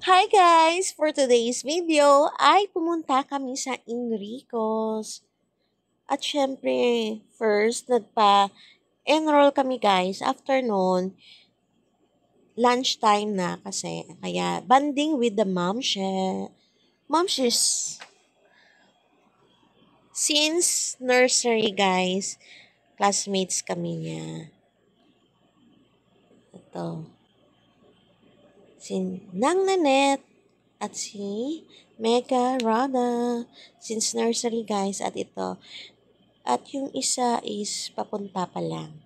Hi guys! For today's video ay pumunta kami sa Enrico's. At syempre, first nagpa-enroll kami guys. After noon, lunchtime na kasi. Kaya banding with the momshes. Since nursery guys, classmates kami niya. Ito. Si Nang Nanet at si Mega Rana. Since nursery guys at ito. At yung isa is papunta pa lang.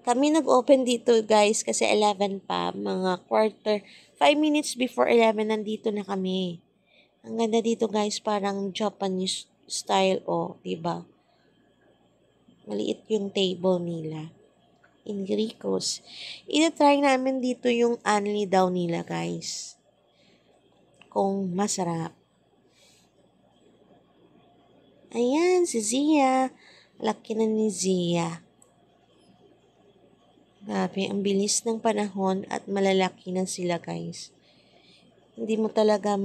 Kami nag-open dito guys kasi 11 pa. Mga 5 minutes before 11 nandito na kami. Ang ganda dito guys, parang Japanese style diba? Maliit yung table nila. Enrico's. Ina-try namin dito yung Anli daw nila guys. Kung masarap. Ayan, si Zia. Laki na ni Zia. Grabe, ang bilis ng panahon at malalaki na sila guys. Hindi mo talaga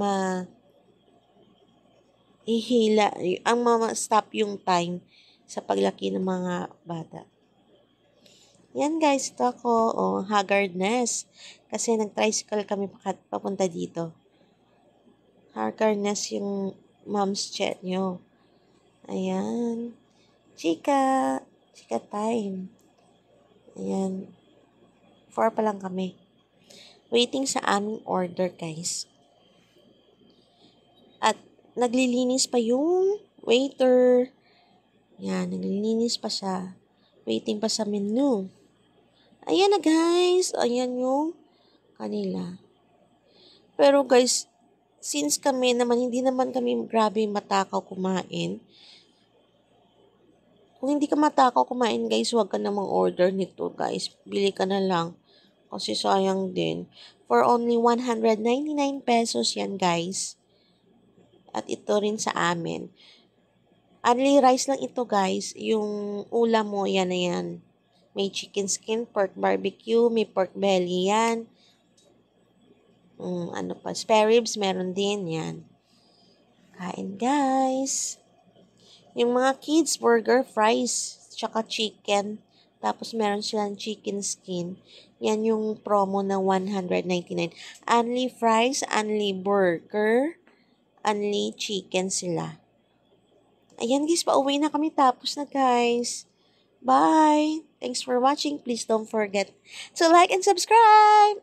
stop yung time sa paglaki ng mga bata. Yan guys, ito ako, haggardness. Kasi nag-tricycle kami papunta dito. Haggardness yung mom's chat nyo. Ayan. Chika time. Ayan. 4 pa lang kami. Waiting sa aming order, guys. At naglilinis pa yung waiter. Ayan, naglilinis pa siya. Waiting pa sa menu. Ayan na, guys. Ayan yung kanila. Pero, guys, since kami naman, hindi naman kami grabe matakaw kumain. Kung hindi ka matakaw kumain, guys, huwag ka namang order nito, guys. Bili ka na lang. Kasi sayang din. For only 199 pesos yan, guys. At ito rin sa amin. Only rice lang ito, guys. Yung ulam mo, yan na yan. May chicken skin, pork barbecue, may pork belly yan. Spare ribs, meron din yan. Kain, guys. Yung mga kids, burger, fries, tsaka chicken. Tapos meron silang chicken skin. Yan yung promo na 199. Only fries, only burger, only chicken sila. Ayan guys, pauwi na kami tapos na guys. Bye! Thanks for watching. Please don't forget to like and subscribe!